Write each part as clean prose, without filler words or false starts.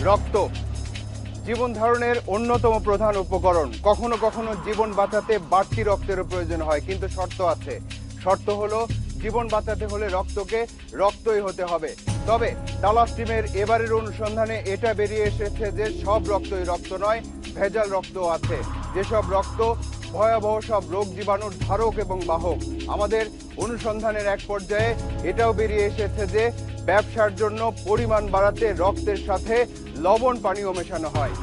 রক্ত জীবন ধারণের অন্যতম প্রধান উপকরণ। কখনো কখনো জীবন বাঁচাতে বাড়তি রক্তেরও প্রয়োজন হয়, কিন্তু শর্ত আছে। শর্ত হলো জীবন বাঁচাতে হলে রক্তকে রক্তই হতে হবে। তবে তালাশ টিমের এবারের অনুসন্ধানে এটা বেরিয়ে এসেছে যে সব রক্তই রক্ত নয়, ভেজাল রক্তও আছে। যেসব রক্ত ভয়াবহ সব রোগ জীবাণুর ধারক এবং বাহক। আমাদের অনুসন্ধানের এক পর্যায়ে এটাও বেরিয়ে এসেছে যে ব্যবসার জন্য পরিমাণ বাড়াতে রক্তের সাথে লবণ পানীয় মেশানো হয়।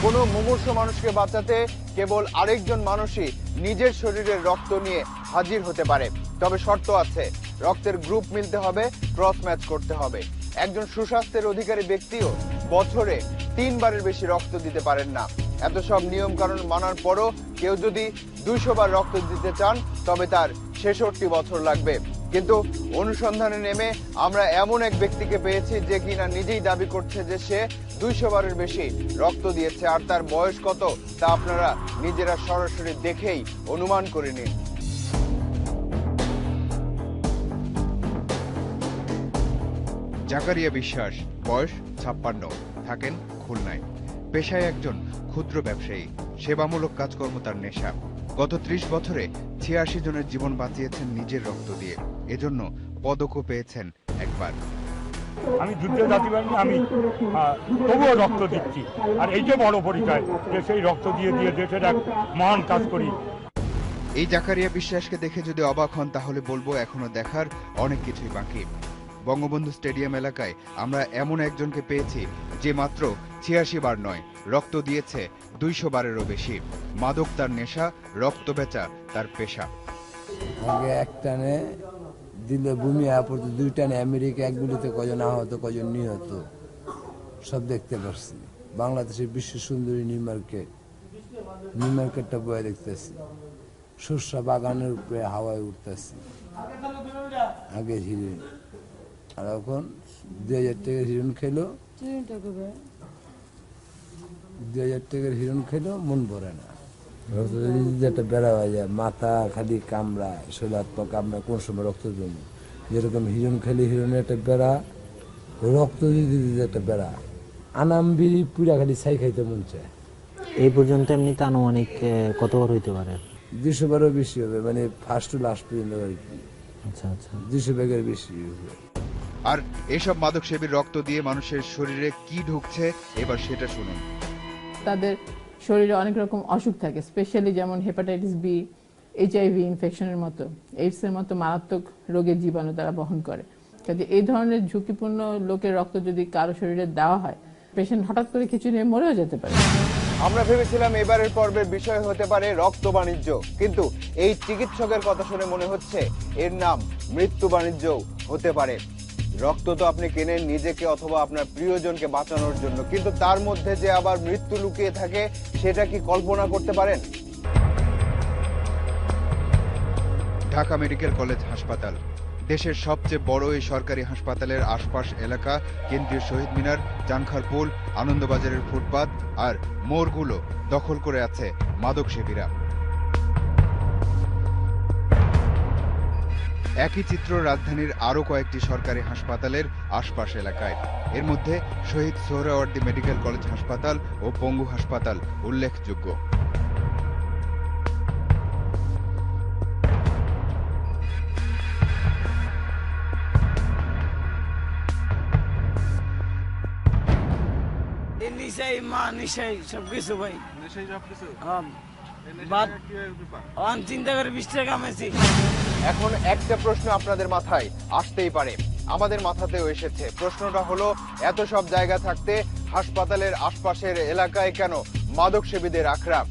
কোনো মুমূর্ষু মানুষকে বাঁচাতে কেবল আরেকজন মানুষই নিজের শরীরের রক্ত নিয়ে হাজির হতে পারে। তবে শর্ত আছে, রক্তের গ্রুপ মিলতে হবে, ক্রস ম্যাচ করতে হবে। একজন সুস্বাস্থ্যের অধিকারী ব্যক্তিও বছরে 3 বারের বেশি রক্ত দিতে পারেন না। এত সব নিয়ম কানুন মানার পরও কেউ যদি 200 বার রক্ত দিতে চান তবে তার 66 বছর লাগবে। কিন্তু অনুসন্ধানে নেমে আমরা এমন এক ব্যক্তিকে পেয়েছি যে কিনা নিজেই দাবি করছে যে সে 200 বারের বেশি রক্ত দিয়েছে। আর তার বয়স কত তা আপনারা নিজেরা সরাসরি দেখেই অনুমান করে নিন। জাকারিয়া বিশ্বাস, বয়স 56, থাকেন খুলনায়। পেশায় একজন ক্ষুদ্র ব্যবসায়ী, সেবামূলক কাজকর্ম তার নেশা। গত 30 বছরে 86 জনের জীবন বাঁচিয়েছেন নিজের রক্ত দিয়ে। এজন্য পদকও পেয়েছেন একবার। আমি যুদ্ধে জাতি বাহিনী, আমি তবুও রক্ত দিচ্ছি, আর এইটা বড় পরিচয় যে সেই রক্ত দিয়ে দিয়ে দেশের এক মহান কাজ করি। এই জাকারিয়া বিশ্বাসকে দেখে যদি অবাক হন তাহলে বলবো এখনো দেখার অনেক কিছুই বাকি। বঙ্গবন্ধু স্টেডিয়াম এলাকায় আমরা এমন একজনকে পেয়েছি যে মাত্র 86 বার নয়, রক্ত দিয়েছে 200 বারেরও বেশি। মাদক তার নেশা, রক্ত বেচা তার পেশা। আগে এক টানে দিলে ভূমি আপড়ত, 2 টানে আমেরিকা, এক গুলিতে কজন আহত, কজন নিহত সব দেখতে পাচ্ছি। বাংলাদেশের বিশ্ব সুন্দরী নিউমার্কেটটা বয়ে দেখতেছি। সর্ষা বাগানের উপরে হাওয়ায় উঠতেছি। আগে হিরোইন, আর এখন 2000 টাকার হিরোইন খেলো, 2000 টাকার হিরোইন খেলো, মন ভরে না। যেটা বেড়া হয়ে যায়, মাথা খালি কামড়ায়, শরীর হাত পা কামড়ায়, কোন সময় রক্ত জমে। যেরকম হিরোইন খেলে হিরোইনের একটা বেড়া, রক্ত দিতে দিতে একটা বেড়া, আনাম বিড়ি পুরা খালি ছাই খাইতে মন চায়। এই পর্যন্ত এমনিতে আনুমানিক কতবার হইতে পারে? 200 বারও বেশি হবে, মানে ফার্স্ট টু লাস্ট পর্যন্ত আর কি। আচ্ছা আচ্ছা, 200 ব্যাগের বেশি হবে। আর এসব মাদক সেবীর রক্ত দিয়ে মানুষের শরীরে কি ঢুকছে এবার সেটা শুনুন। তাদের শরীরে অনেক রকম অসুখ থাকে, স্পেশালি যেমন হেপাটাইটিস বি, HIV ইনফেকশনের মতো, এইডসের মতো মারাত্মক রোগের জীবাণু তারা বহন করে। কাজে এই ধরনের ঝুঁকিপূর্ণ লোকের রক্ত যদি কারো শরীরে দেওয়া হয়, পেশেন্ট হঠাৎ করে কিছু নিয়ে মরেও যেতে পারে। আমরা ভেবেছিলাম এবারের পর্বের বিষয় হতে পারে রক্ত বাণিজ্য, কিন্তু এই চিকিৎসকের কথা শুনে মনে হচ্ছে এর নাম মৃত্যু বাণিজ্য হতে পারে। রক্ত তো আপনি কেনেন নিজেকে অথবা আপনার প্রিয়জনকে বাঁচানোর জন্য, কিন্তু তার মধ্যে যে আবার মৃত্যু লুকিয়ে থাকে সেটা কি কল্পনা করতে পারেন? ঢাকা মেডিকেল কলেজ হাসপাতাল দেশের সবচেয়ে বড় এই সরকারি হাসপাতালের আশপাশ এলাকা, কেন্দ্রীয় শহীদ মিনার, জানখার পুল, আনন্দবাজারের ফুটপাত আর মোড়গুলো দখল করে আছে মাদক সেবীরা। একই চিত্র রাজধানীর আরো কয়েকটি সরকারি হাসপাতালের আশপাশ এলাকায়। এর মধ্যে শহীদ সোহরাওয়ার্দী মেডিকেল কলেজ হাসপাতাল ও পঙ্গু হাসপাতাল উল্লেখযোগ্য। নিশাই মা নিশাই সবকিছু ভাই, চিন্তা করে 20 টাকা কামাইছি। এখন একটা প্রশ্ন আপনাদের মাথায় আসতেই পারে, আমাদের মাথাতেও এসেছে। প্রশ্নটা হলো, এত সব জায়গা থাকতে হাসপাতালের আশপাশের এলাকায় কেন মাদক সেবীদের আখড়া?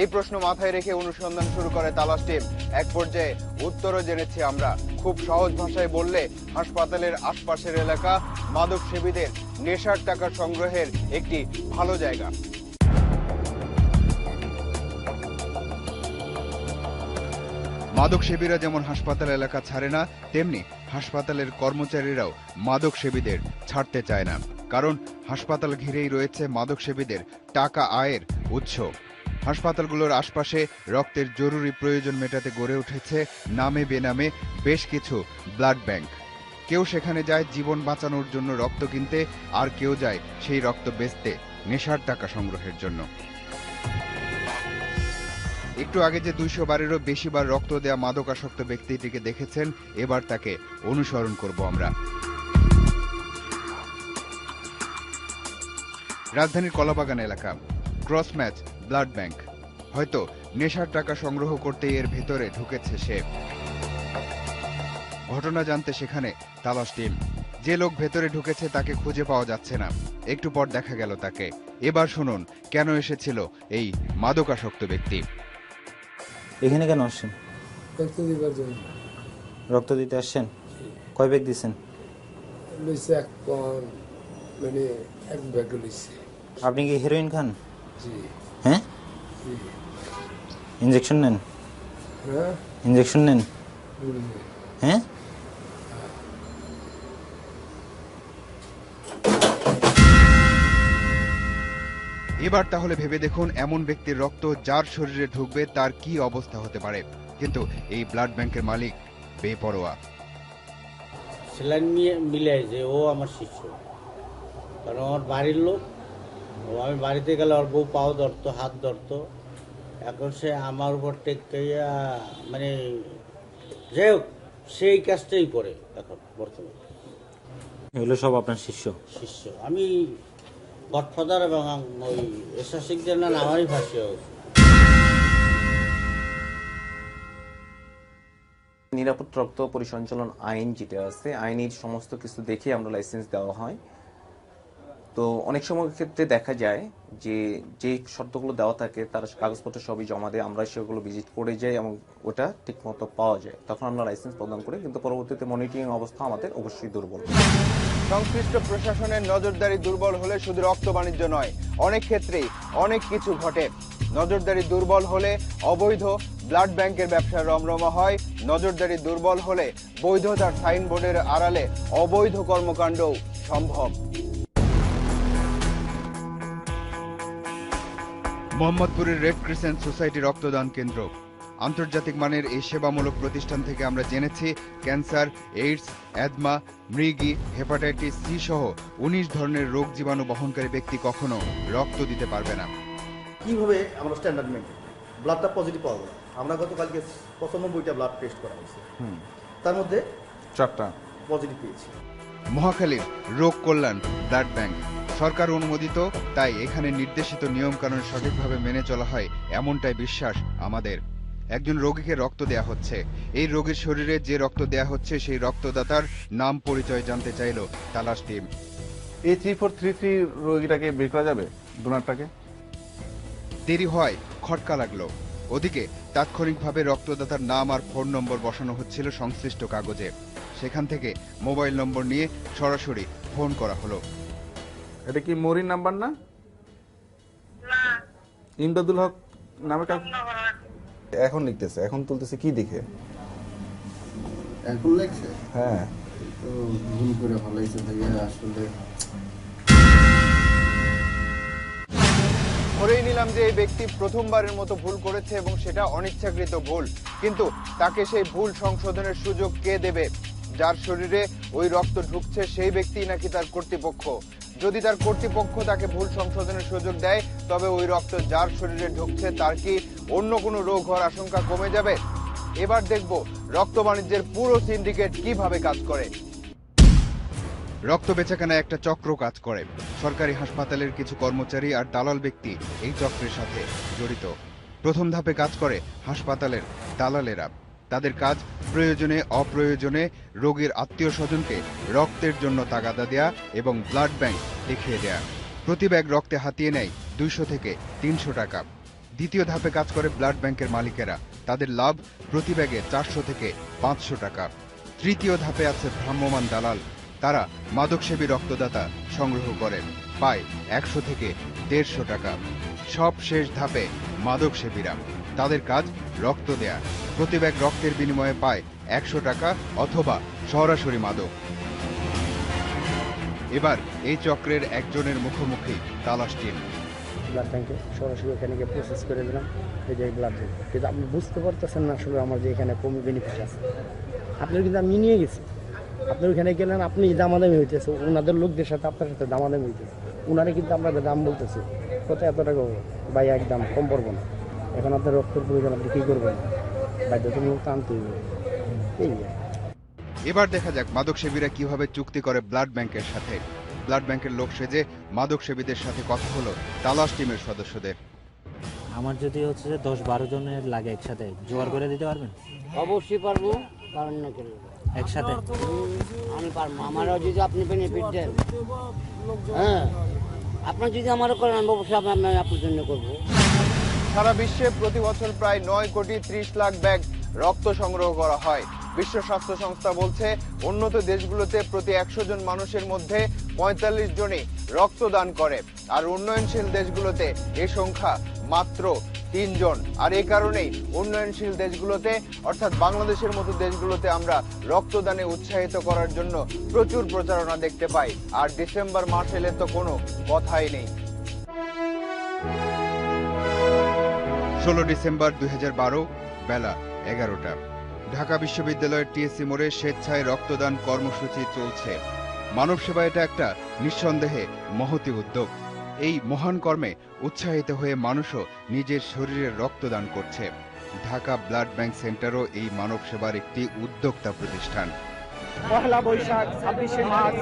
এই প্রশ্ন মাথায় রেখে অনুসন্ধান শুরু করে তালাশ টিম। এক পর্যায়ে উত্তরও জেনেছি আমরা। খুব সহজ ভাষায় বললে, হাসপাতালের আশপাশের এলাকা মাদক সেবীদের নেশার টাকা সংগ্রহের একটি ভালো জায়গা। মাদক সেবীরা যেমন হাসপাতাল এলাকা ছাড়ে না, তেমনি হাসপাতালের কর্মচারীরাও মাদক সেবীদের ছাড়তে চায় না। কারণ হাসপাতাল ঘিরেই রয়েছে মাদক সেবীদের টাকা আয়ের উৎস। হাসপাতালগুলোর আশপাশে রক্তের জরুরি প্রয়োজন মেটাতে গড়ে উঠেছে নামে বেনামে বেশ কিছু ব্লাড ব্যাংক। কেউ সেখানে যায় জীবন বাঁচানোর জন্য রক্ত কিনতে, আর কেউ যায় সেই রক্ত বেচতে নেশার টাকা সংগ্রহের জন্য। একটু আগে যে 200 বারেরও বেশি বার রক্ত দেয়া মাদকাসক্ত ব্যক্তিটিকে দেখেছেন, এবার তাকে অনুসরণ করব আমরা। রাজধানীর কলাবাগান এলাকা, ক্রস ম্যাচ ব্লাড ব্যাংক। হয়তো নেশার টাকা সংগ্রহ করতে এর ভেতরে ঢুকেছে সে। ঘটনা জানতে সেখানে তালাশ টিম। যে লোক ভেতরে ঢুকেছে তাকে খুঁজে পাওয়া যাচ্ছে না। একটু পর দেখা গেল তাকে। এবার শুনুন কেন এসেছিল এই মাদকাসক্ত ব্যক্তি। এখানে কেন আসছেন? রক্ত দিবার জন্য। রক্ত দিতে আসছেন? কয় ব্যাগ দিচ্ছেন? লইছে এক পাউন্ড, মানে এক ব্যাগ লইছে। আপনি কি হেরোইন খান? জি। হ্যাঁ, ইঞ্জেকশন নেন? হ্যাঁ। ইঞ্জেকশন নেন? হ্যাঁ। এবার তাহলে ভেবে দেখুন, এমন ব্যক্তির রক্ত যার শরীরে ঢুকবে তার কি অবস্থা হতে পারে। কিন্তু এই ব্লাড ব্যাংকের মালিক বেপরোয়া। স্যালাইন নিয়ে মিলাই যে ও আমার শিষ্য, কারণ আমার বাড়ির লোক। ও আমি বাড়িতে গেলে ওর বউ পাও ধরতো, হাত ধরতো। এখন সে আমার উপর টেকাইয়া, মানে যাই হোক, সেই কাজটাই করে এখন বর্তমানে। এগুলো সব আপনার শিষ্য? শিষ্য। আমি গডফাদার এবং ওই এসাসিকদের না আমারই ফাঁসি হয়েছে। নিরাপদ রক্ত পরিসঞ্চালন আইন যেটা আছে, আইনের সমস্ত কিছু দেখে আমরা লাইসেন্স দেওয়া হয়। তো অনেক সময় ক্ষেত্রে দেখা যায় যে যে শর্তগুলো দেওয়া থাকে তার কাগজপত্র সবই জমা দেয়, আমরা সেগুলো ভিজিট করে যাই এবং ওটা ঠিকমতো পাওয়া যায়, তখন আমরা লাইসেন্স প্রদান করি। কিন্তু পরবর্তীতে মনিটরিং অবস্থা আমাদের অবশ্যই দুর্বল। সংশ্লিষ্ট প্রশাসনের নজরদারি দুর্বল হলে শুধু রক্ত বাণিজ্য নয়, অনেক ক্ষেত্রেই অনেক কিছু ঘটে। নজরদারি দুর্বল হলে অবৈধ ব্লাড ব্যাংকের ব্যবসার রমরমা হয়। নজরদারি দুর্বল হলে বৈধতার সাইনবোর্ডের আড়ালে অবৈধ কর্মকাণ্ডও সম্ভব। মোহাম্মদপুরের রেড ক্রিসেন্ট সোসাইটি রক্তদান কেন্দ্র। আন্তর্জাতিক মানের এই সেবামূলক প্রতিষ্ঠান থেকে আমরা জেনেছি ক্যান্সার, এইডস, অ্যাজমা, মৃগী, হেপাটাইটিস সি সহ 19 ধরনের রোগ জীবাণু বহনকারী ব্যক্তি কখনো রক্ত দিতে পারবে না। কিভাবে আমরা স্ট্যান্ডার্ড মেনটেন, ব্লাডটা পজিটিভ পাওয়া গেল। আমরা গতকালকে 95টা ব্লাড টেস্ট করা হয়েছে, তার মধ্যে 4টা পজিটিভ পেয়েছি। মহাখালীর রোগ কল্যাণ ব্লাড ব্যাংক সরকার অনুমোদিত, তাই এখানে নির্দেশিত নিয়মকানুন সঠিকভাবে মেনে চলা হয় এমনটাই বিশ্বাস আমাদের। একজন রোগীকে রক্ত দেয়া হচ্ছে, এই রোগীর শরীরে যে রক্ত দেয়া হচ্ছে সেই রক্তদাতার নাম পরিচয় জানতে চাইল তালাশ টিম। এই 3433 রোগীটাকে বের করা যাবে, ডোনারটাকে? দেরি হয়, খটকা লাগলো। ওদিকে তাৎক্ষণিকভাবে রক্তদাতার নাম আর ফোন নম্বর বসানো হচ্ছিল সংশ্লিষ্ট কাগজে। সেখান থেকে মোবাইল নম্বর নিয়ে সরাসরি ফোন করা হলো। এটা কি মরিন নাম্বার না? ইমদাদুল হক নামে কাজ এখন লিখতেছে, এখন তুলতেছে কি দেখে? এখন লিখছে? হ্যাঁ, তো ভুল করে ফলাইছে ভাইয়া। আসলে ধরেই নিলাম যে এই ব্যক্তি প্রথমবারের মতো ভুল করেছে এবং সেটা অনিচ্ছাকৃত ভুল, কিন্তু তাকে সেই ভুল সংশোধনের সুযোগ কে দেবে? যার শরীরে ওই রক্ত ঢুকছে সেই ব্যক্তি নাকি তার কর্তৃপক্ষ? যদি তার কর্তৃপক্ষ তাকে ভুল সংশোধনের সুযোগ দেয়, তবে ওই রক্ত যার শরীরে ঢুকছে তার কি অন্য কোনো রোগ হওয়ার আশঙ্কা কমে যাবে? এবার দেখব রক্ত বাণিজ্যের পুরো সিন্ডিকেট কিভাবে কাজ করে। রক্ত বেচাকেনা একটা চক্র কাজ করে। সরকারি হাসপাতালের কিছু কর্মচারী আর দালাল ব্যক্তি এই চক্রের সাথে জড়িত। প্রথম ধাপে কাজ করে হাসপাতালের দালালেরা। তাদের কাজ প্রয়োজনে অপ্রয়োজনে রোগীর আত্মীয় স্বজনকে রক্তের জন্য তাগাদা দেয়া এবং ব্লাড ব্যাংক দেখিয়ে দেয়া। প্রতি ব্যাগ রক্তে হাতিয়ে নেয় 200 থেকে 300 টাকা। দ্বিতীয় ধাপে কাজ করে ব্লাড ব্যাংকের মালিকেরা। তাদের লাভ প্রতি ব্যাগে 400 থেকে 500 টাকা। তৃতীয় ধাপে আছে ভ্রাম্যমাণ দালাল। তারা মাদকসেবী রক্তদাতা সংগ্রহ করেন, পায় 100 থেকে 150 টাকা। সব শেষ ধাপে মাদকসেবীরা। তাদের কাজ রক্ত দেয়া। প্রতি ব্যাগ রক্তের বিনিময়ে পায় 100 টাকা অথবা সরাসরি মাদক। এবার এই চক্রের একজনের মুখোমুখি তালাশ টিম। ব্লাড ব্যাংকে সরাসরি ওখানে গিয়ে প্রসেস করে দিলাম, এই যে ব্লাড ব্যাংক। কিন্তু আপনি বুঝতে পারতেছেন না আসলে আমার যে এখানে কম বেনিফিট আছে। আপনার কিন্তু আমি নিয়ে গেছি, আপনি ওইখানে গেলেন, আপনি দামাদামি হইতেছে, ওনাদের লোকদের সাথে আপনার সাথে দামাদামি হইতেছে। ওনারা কিন্তু আপনাদের দাম বলতেছে কত, এত টাকা ভাই একদম কম পড়বো না। এখন আপনার রক্তের প্রয়োজন, আপনি কী করবেন? বাধ্যতামূলক আনতেই হবে। এই এবার দেখা যাক মাদক সেবীরা কিভাবে চুক্তি করে ব্লাড ব্যাংকের সাথে। ব্লাড ব্যাংকের লোক সেজে মাদক সেবীদের সাথে কথা হলো তালাশ টিমের সদস্যদের। আমার যদি হচ্ছে যে 10-12 জনের লাগে একসাথে, জোগাড় করে দিতে পারবেন? অবশ্যই পারবো, কারণ না কেন একসাথে আমি পারবো। আমারও যদি আপনি বেনিফিট দেন, হ্যাঁ আপনার যদি আমারও করেন, আমি অবশ্যই আপনার জন্য করবো। সারা বিশ্বে প্রতি বছর প্রায় 9,30,00,000 ব্যাগ রক্ত সংগ্রহ করা হয়। বিশ্ব স্বাস্থ্য সংস্থা বলছে উন্নত দেশগুলোতে প্রতি 100 জন মানুষের মধ্যে 45 জনই রক্তদান করে, আর উন্নয়নশীল দেশগুলোতে এ সংখ্যা মাত্র 3 জন। আর এই কারণেই উন্নয়নশীল দেশগুলোতে অর্থাৎ বাংলাদেশের মতো দেশগুলোতে আমরা রক্তদানে উৎসাহিত করার জন্য প্রচুর প্রচারণা দেখতে পাই। আর ডিসেম্বর মাস এলে তো কোনো কথাই নেই। 16 ডিসেম্বর 2012 বেলা 11টা। ঢাকা বিশ্ববিদ্যালয়ের টিএসসি মোড়ে স্বেচ্ছায় রক্তদান কর্মসূচি চলছে। মানব সেবা এটা একটা নিঃসন্দেহে মহতি উদ্যোগ। এই মহান কর্মে উৎসাহিত হয়ে মানুষও নিজের শরীরের রক্তদান করছে। ঢাকা ব্লাড ব্যাংক সেন্টারও এই মানব সেবার একটি উদ্যোক্তা প্রতিষ্ঠান। পহেলা বৈশাখ, 26শে মার্চ,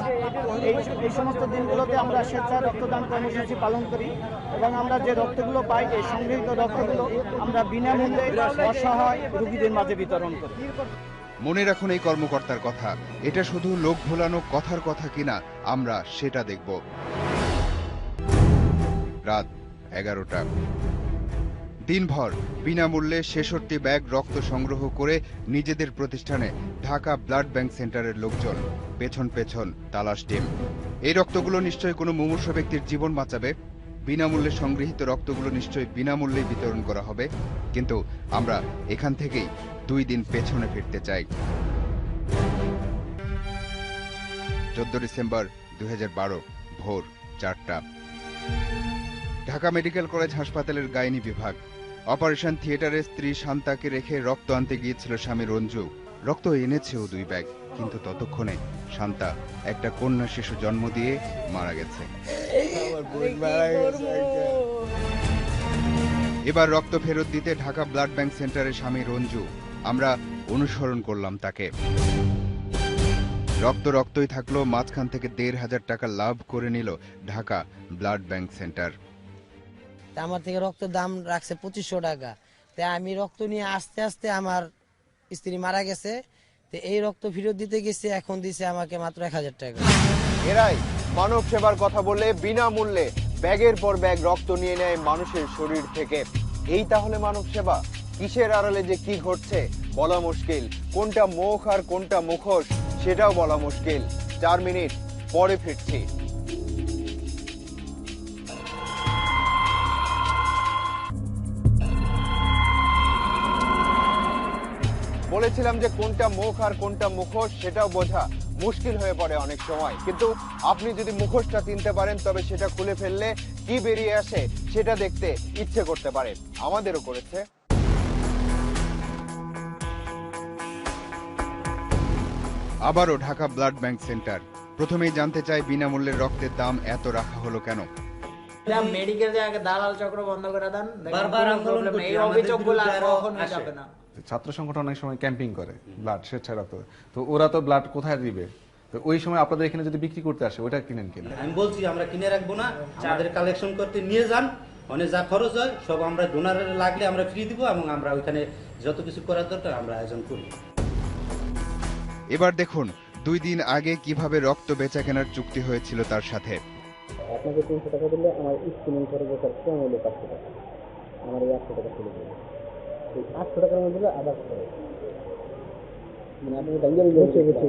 এই সমস্ত দিনগুলোতে আমরা স্বেচ্ছায় রক্তদান কর্মসূচি পালন করি এবং আমরা যে রক্তগুলো পাই, এই সংগৃহীত রক্তগুলো আমরা বিনামূল্যে অসহায় রোগীদের মাঝে বিতরণ করি। মনে রাখুন এই কর্মকর্তার কথা, এটা শুধু লোক ভোলানো কথার কথা কিনা আমরা সেটা দেখব। রাত 11টা। দিনভর বিনামূল্যে 66 ব্যাগ রক্ত সংগ্রহ করে নিজেদের প্রতিষ্ঠানে ঢাকা ব্লাড ব্যাংক সেন্টারের লোকজন। পেছন পেছন তালাশ টিম। এই রক্তগুলো নিশ্চয়ই কোনো মুমূর্ষ ব্যক্তির জীবন বাঁচাবে। বিনামূল্যে সংগৃহীত রক্তগুলো নিশ্চয়ই বিনামূল্যে বিতরণ করা হবে। কিন্তু আমরা এখান থেকেই 2 দিন পেছনে ফিরতে চাই। 14 ডিসেম্বর 2012 ভোর 4টা। ঢাকা মেডিকেল কলেজ হাসপাতালের গাইনি বিভাগ। অপারেশন থিয়েটারে স্ত্রী শান্তাকে রেখে রক্ত আনতে গিয়েছিল স্বামী রঞ্জু। রক্ত এনেছেও 2 ব্যাগ, কিন্তু ততক্ষণে শান্তা একটা কন্যা শিশু জন্ম দিয়ে মারা গেছে। এবার রক্ত ফেরত দিতে ঢাকা ব্লাড ব্যাংক সেন্টারে স্বামী রঞ্জু। আমরা অনুসরণ করলাম তাকে। রক্তই থাকলো, মাঝখান থেকে 1,500 টাকা লাভ করে নিল ঢাকা ব্লাড ব্যাংক সেন্টার। আমার থেকে রক্ত দাম রাখছে 2500 টাকা। তাই আমি রক্ত নিয়ে আস্তে আস্তে আমার স্ত্রী মারা গেছে, তো এই রক্ত ফেরত দিতে গেছে, এখন দিছে আমাকে মাত্র 1000 টাকা। এরাই মানব সেবার কথা বলে বিনামূল্যে ব্যাগের পর ব্যাগ রক্ত নিয়ে নেয় মানুষের শরীর থেকে। এই তাহলে মানব সেবা? কিসের আড়ালে যে কি ঘটছে বলা মুশকিল। কোনটা মুখ আর কোনটা মুখোশ সেটাও বলা মুশকিল। 4 মিনিট পরে ফিরছি। বলেছিলাম যে কোনটা মুখ আর কোনটা মুখোশ সেটাও বোঝা মুশকিল হয়ে পড়ে অনেক সময়। কিন্তু আপনি যদি মুখোশটা চিনতে পারেন তবে সেটা খুলে ফেললে কি বেরিয়ে আসে সেটা দেখতে ইচ্ছে করতে পারে। আমাদেরও করেছে। আবারও ঢাকা ব্লাড ব্যাংক সেন্টার। প্রথমেই জানতে চাই বিনামূল্যের রক্তের দাম এত রাখা হলো কেন? মেডিকেল জায়গায় দালাল চক্র বন্ধ করে দেন, বারবার আন্দোলন করছি, এই অভিযোগগুলো আর কখনো যাবে না। ছাত্র সংগঠন অনেক সময় ক্যাম্পিং করে ব্লাড স্বেচ্ছায় রক্ত, তো ওরা তো ব্লাড কোথায় দিবে? তো ওই সময় আপনাদের এখানে যদি বিক্রি করতে আসে ওটা কিনেন কিনা? আমি বলছি আমরা কিনে রাখবো না, আমাদের কালেকশন করতে নিয়ে যান, মানে যা খরচ হয় সব আমরা ডোনারের লাগলে আমরা ফ্রি দিব এবং আমরা ওইখানে যত কিছু করার দরকার আমরা আয়োজন করি। এবার দেখুন 2 দিন আগে কিভাবে রক্ত বেচা কেনার চুক্তি হয়েছিল তার সাথে। আপনাকে 300 টাকা দিলে আমার স্ক্রিনিং খরচ কম হলো 500 টাকা, আমার 100 টাকা চলে যাবে। এই 800 টাকার মধ্যে আবার খরচ, মানে আপনি দাঙ্গা দিলে ঠিক আছে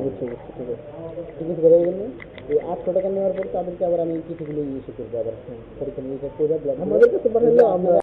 এই 800 টাকা নেওয়ার পর তাদেরকে আবার আমি কিছুগুলো ইস্যু করবো, আবার পরীক্ষা নিয়ে আমাদের কাছে পাঠালে আমরা